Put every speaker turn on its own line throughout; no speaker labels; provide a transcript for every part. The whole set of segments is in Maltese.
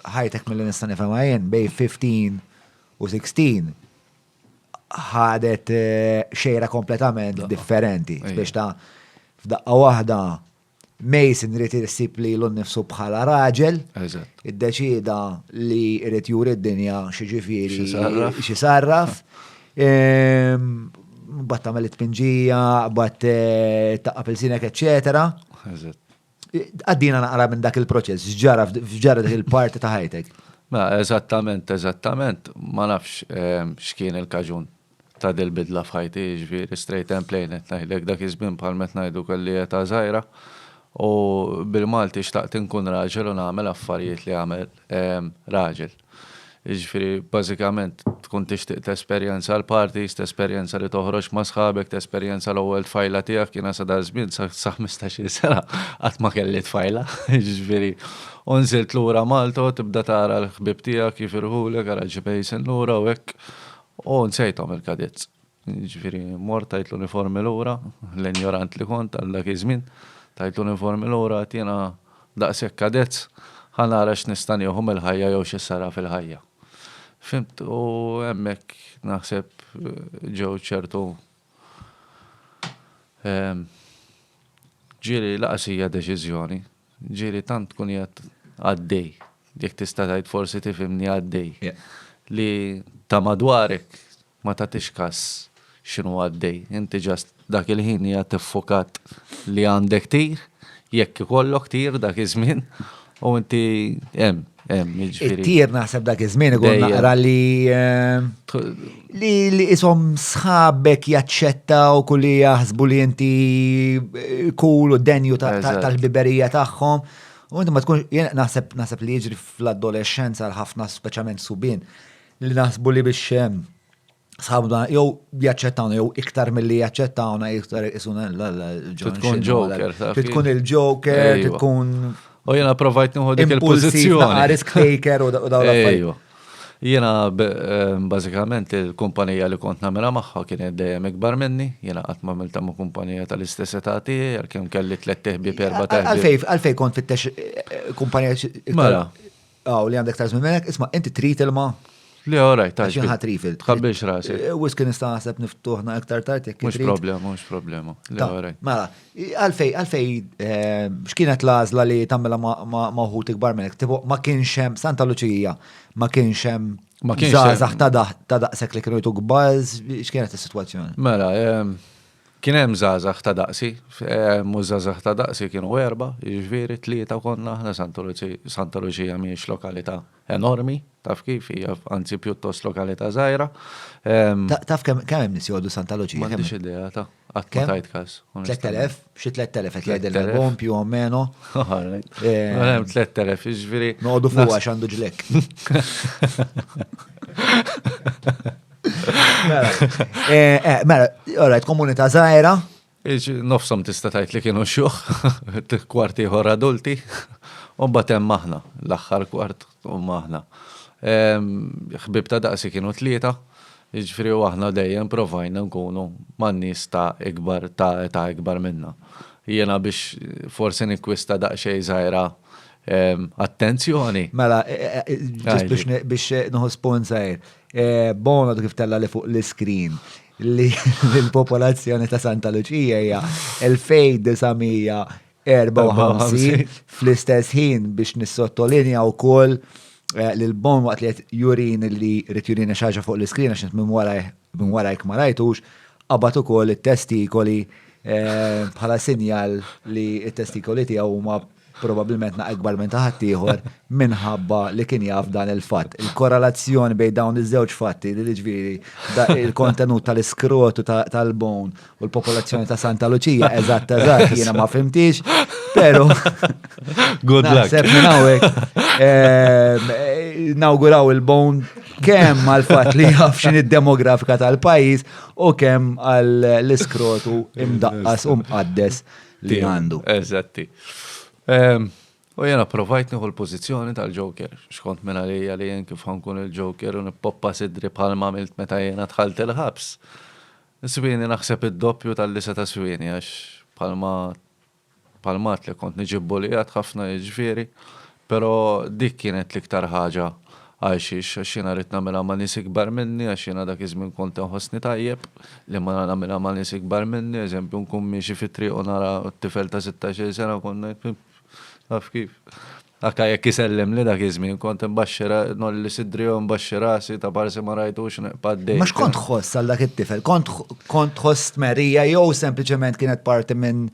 ħajtek mill nista' nifhemha jien bej 15 u 16 ħadet xejra kompletament differenti. Biex ta' f'daqqa waħda Mason rrit irsib li l-nifsu bħala raġel, id-deċida li rrit juri d-dinja xiġifieri xisarraf, bat tagħmel it-tpinġija, bat taqqab il-sinek, eċċetera. Għaddina naqra minn dak il-proċess, ġara dak il-parti ta' ħajtek.
Ma, eżattament, ma nafx x'kien il-kaġun ta' dil-bidla f'ħajti, ġifieri straight and plain qed ngħidlek dak iż-żmien bħalmet ngħidu kelli ta' żgħira. U bil-Malti xtaqt inkun raġel u nagħmel affarijiet li għamel raġel. Jiġifieri bażikament tkun tixtieq tesperjenza l-parties, tesperjenza li toħroġ ma' sħabek, tesperjenza l-ewwel tfajla tiegħek kien sa da żmien sa 15-il sena qatt ma kelli tfajla. Jiġifieri u nżilt lura Malta u tibda tara l-ħbieb tiegħek jifirħulek ara ġibejsin lura u hekk u nsejthom il-kadezz. Jiġifieri mort tajt l-uniformi lura, l-ignorant li kont għal dak iż-żmien. Tajt l-uniformi l-ura tina daqsek kadezz, ħanara x'nista' nieħu mill-ħajja jew x'issara fil-ħajja. Fimt, u hemmhekk naħseb ġew ċertu ġieli laqsija deċiżjoni, ġieli tant tkun qiegħed għaddej, jekk tista' tgħid forsi tifhimni għaddej. Li ta' madwarek ma tagħtix każ x'inhu għaddej. Inti ġast dak il-ħin hija tiffokat li għandek tir, jekk ikollok tir dak iż-żmien, u inti hemm jiġifieri.
It-tir naħseb dak iż-żmien ikun naqra li ishom sħabek jaċċettaw kulli jaħsbu li inti cool u denju tal-biberija tagħhom. U inti ma tkun naħseb li jiġri fl-adolescenza ħafna speċjalment subien li naħsbu li biex sħabna, jew jaċċettawna, jew iktar mill-li jaċċettawna, iktar isuna
tkun joker.
Tkun il-joker, tkun.
U jena provajt nieħu dik il-pożizzjoni.
Risk taker u dawn l-affarijiet.
Jena bażikament il-kumpanija li kont nagħmilha magħha kienet dejjem ikbar minni, jena qatt ma għamilta ma' kumpanija tal-istess età tiegħi, għalkemm kelli 3 teħbieb 4 teħbieb.
Għalfejn kont fit-tex kumpanija
mela.
Li għandek tarż minn minnek, isma' inti trid ilma'
li orajt,
għaxin ħatrifil.
Tħabbix rasi.
Wiski nista' naħseb niftuħna iktar tard jekk.
Mhux problema. Li orajt.
Mela, għalfej x'kienet l-għażla li tagħmilha ma' wħud ikbar minnek. Tipo ma kienx hemm Santa Luċija, ma kienx hemm żgħażagħ ta' daqshekk li kienu jtug buzz, x'kienet is-sitwazzjoni?
Mela, kien hemm żgħażagħ ta' daqsi, mhux żgħażagħ ta' daqsi kienu 4, jiġifieri 3 konna aħna Santa Luċija mhijiex lokalità enormi, taf kif hija anzi pjuttost lokalità żgħira.
Taf kemm hemm nies jgħodu Santa Luċija?
M'għandix idea ta' qatt ma tajt każ.
3000? Xi 3000 qed jgħidilna l-bom più o meno.
Hemm 3000, jiġifieri.
Noqogħdu fuq għax għandu ġlek. Mela, orajt, komunità żgħira.
Nofshom tista' tgħid li kienu xjuħ, kwart ieħor adulti, u mbagħad hemm aħna, l-aħħar kwart huma aħna. Ħbieb ta' daqsi kienu 3, jiġifieri aħna dejjem provajna nkunu man-nies ta' ikbar minna. Jiena biex forsi nikkwista daqsxejn żgħira attenzjoni.
Mela, biex noħu sponsor. Bona kif tella li fuq l-iskrin li l-popolazzjoni ta' Santa Luċija hija 2954 fl-istess ħin biex nissottolinja wkoll li l-bon waqt li qed jurin li rid jurina xi ħaġa fuq l-iskrin għax minn warajk ma rajtux qabad ukoll it-testikoli bħala sinjal li t-testikoli tiegħu huma probabilment akbar minn ta' ħaddieħor minħabba li kien jaf dan il-fatt. Il-korrelazzjoni bejn dawn iż-żewġ fatti li ġifieri il-kontenut tal-iskrotu tal-bone u l-popolazzjoni ta' Santa Luċija eżatt jiena ma fimtix, però
good luck.
Naħseb minn hawnhekk nawguraw il-bone kemm għall-fatt li jaf x'inhi d-demografika tal-pajjiż u kemm għall-iskrotu imdaqqas u mqaddes li għandu.
Eżatti. U jena provajt nieħu l-pożizzjoni tal-Joker. Xkont minn għalija li jen kif ħankun il-Joker u nippoppa sidri bħalma għamilt meta jena tħalt il-ħabs. Swini naħseb id-doppju tal-li seta' Swini għax bħalmat li kont niġibbu li ħafna jiġifieri. Pero dik kienet l-iktar ħaġa għaxix, għax jiena rrid nagħmilha ma' nies ikbar minni, għax jiena dak iż-żmien kont inħossni tajjeb li ma nagħmilha ma' nies ikbar minni, eżempju nkun miexi fit-triq u nara t-tifel ta' 16 sena konna taf kif. Akka jekk isellem li dak iż-żmien kont imbaxxira nolli sidri u mbaxxi rasi ta' parsi ma rajtux neqpaddej.
Max kont tħoss għal dak it-tifel? Kont tħoss tmerrija jew sempliċement kienet parti minn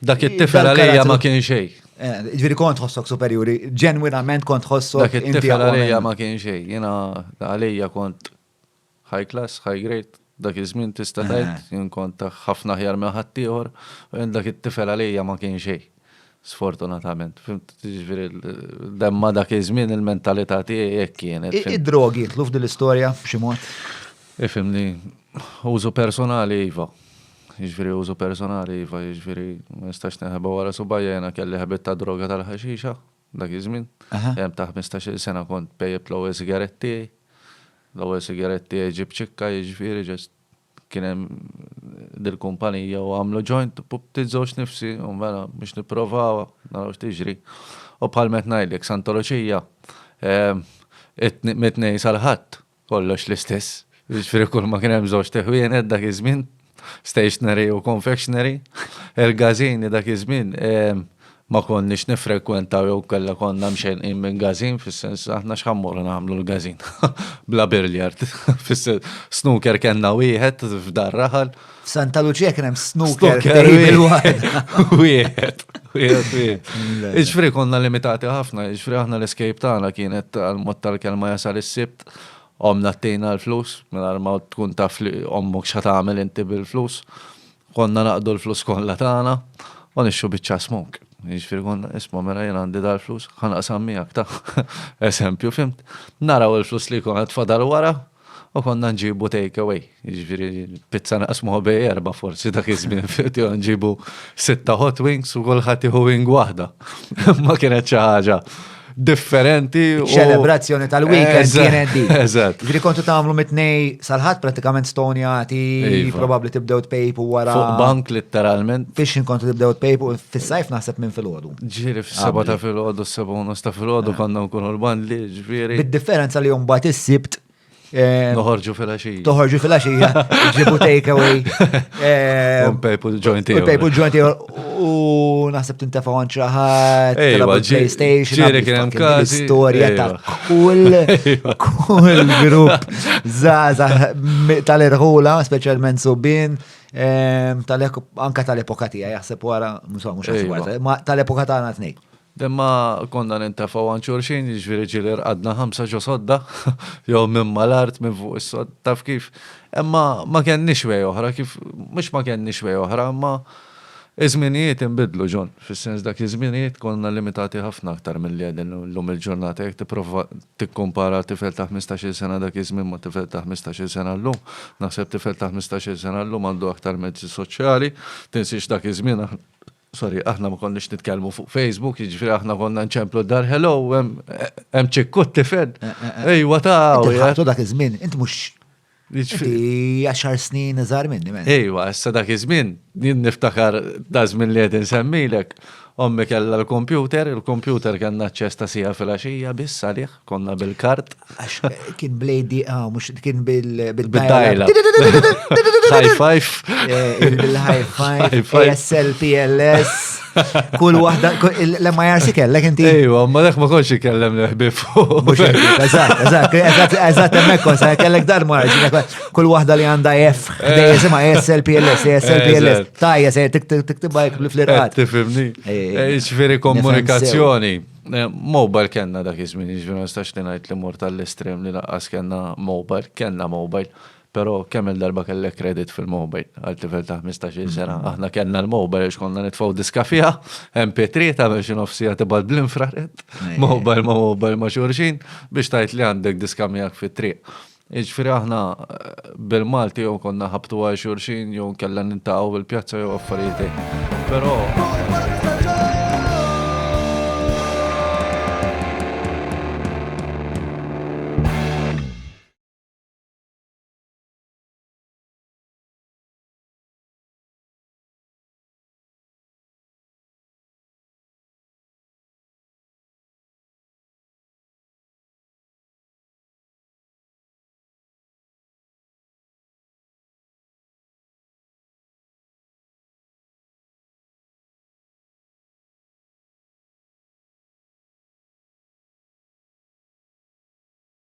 dak it-tifel għalija ma kien xejn.
Ġviri kont tħossok superiori, ġenwinament kont tħossok.
Dak it-tifel għalija ma kien xejn. Jiena għalija kont high class, high grade. Dak iż-żmien tista' tgħid, jien kont ħafna ħjar minn ħadd ieħor, u dak it-tifel għalija ma kien xejn. Sfortunatament. Fimt, ġviri, demma dak iż-żmien il-mentalità tiegħi hekk kienet.
Id-drogi, tluf dil-istorja b'xi mod?
Ifimni, użu personali iva. Ġviri użu personali iva, ġviri ma nistax neħeba wara subajja jena kelli ħabit ta' droga tal-ħaxixa, dak iż-żmien. Hemm ta' 15 sena kont pejjeb l-ewwel sigaretti. L-ewwel sigaretti ġib ċikka, ġviri ġest kien hemm dil-kumpanija u għamlu joint u tiżżewġ nifsi u mela biex nipprovaw naraw x'tiġri. U bħalmet ngħidlek Santoloċija mit-tnejn sal-ħadd kollox l-istess. Ġifieri kull ma kien hemm żewġ teħwienet dak iż-żmien, stationery u confectionery. Il-gazini dak iż-żmien ma konniex nifrekwentaw jew kellha konna mxenqin minn gazin, fis-sens aħna x'ħammur nagħmlu l-gazin. Bla biljard. Snooker kellna wieħed f'dar raħal.
Santa Lucia kien hemm snooker table
wieħed. Iġfri konna limitati ħafna, iġfri aħna l-escape tagħna kienet għal-mod tal-kelma jasal is-sibt. Omna t-tejna l-flus, minn ma tkun taf li ommok x'ħatagħmel inti bil-flus. Konna naqdu l-flus kollha tagħna u nixxu biċċa smoke. Jiġifieri konna isma' mela jien għandi dal-flus, ħanaqsam miegħek ta' eżempju fimt. Naraw il-flus li kont tfadal wara u konna nġibu take away. Jiġifieri pizza naqsmuha bej erba' forsi dak iż-żmien jew nġibu 6 hot wings u kulħadd jieħu wing waħda. Ma kienet xi ħaġa differenti.
Ċelebrazzjoni tal-weekend kienet di.
Eżatt.
Ġifieri kontu tagħmlu mit-tnej sal-ħadd pratikament stonjati, probabbli tibdew tpejpu wara.
Fuq bank letteralment.
Fixin kontu tibdew tpejpu fis-sajf naħseb minn filgħodu.
Ġifieri f'7 ta' filgħodu, 7:30 ta' filgħodu konna nkunu l-bandli, ġifieri.
Bid-differenza li mbagħad is-sibt
Noħorġu fil-għaxija.
Toħorġu fil-għaxija, ġibu take away.
Pejpu ġointi.
Pejpu ġointi u naħseb tintefa' għan ċaħat, PlayStation,
ġiri kien hemm każi.
Storja ta' kull grupp zaza tal-irħula, speċjalment subin, anka tal-epoka tiegħi jaħseb wara, mhux tal-epoka tagħna tnejn.
Demma konna nintafaw għan xurxin, ġviri ġilir għadna 5 ġo sodda, jew minn mal-art, minn fuq is-sodda, taf kif. Emma ma kienniex wej oħra, kif, mux ma kienniex wej oħra, ma iżminijiet imbidlu ġon. Fis-sens dak iżminijiet konna limitati ħafna aktar mill-li għedin l-lum il-ġurnata, jek tipprova tikkumpara tifel ta' 15 sena dak iżmin ma tifel ta' 15 sena l-lum. Naħseb tifel ta' 15 sena l-lum għandu aktar mezzi soċjali, tinsiex dak iżmin aħna ma konniex nitkellmu fuq Facebook, jiġifieri aħna konna nċemplu dar hello, hemm ċikkut tifel. Ejwa ta'
ħabtu dak iż-żmien, inti mhux 10 snin iżgħar minni men.
Ejwa, issa dak iż-żmien jien niftakar da żmien li qed insemmilek. Ommi kellha l-kompjuter, il-kompjuter kellna aċċess ta' sija fil-għaxija biss għalih, konna bil-kart.
Kien blejdi, mhux kien
bil-dajla. High five.
Bil-high five, ASL, PLS. Kull waħda, lemma jarsi kellek inti.
Ejwa, ma dak ma konx ikellem neħbib fuq.
Eżatt, hemmhekk konsa kellek dar ma kull waħda li għandha F, jisimha ASL, PLS. Tajja se tiktibha fl-irqad.
Tifhimni. Ġifieri komunikazzjoni. Mobile kellna dak iż-żmien, ġifieri ma nistax li ngħid li mur tal-estrem li laqqas kellna mobile. Pero kemm il-darba kellek kredit fil-mobile għal tifel ta' 15 sena. Aħna kellna l-mobile għax konna nitfgħu diska fiha, MP3 tagħmel xi nofsija tibgħat bl-infrared, mobile ma' xurxin biex tgħid li għandek diska miegħek fit-triq. Jiġifieri aħna bil-Malti jew konna ħabtu għal xurxin jew kellha nintaqgħu bil-pjazza jew affarijiet. Però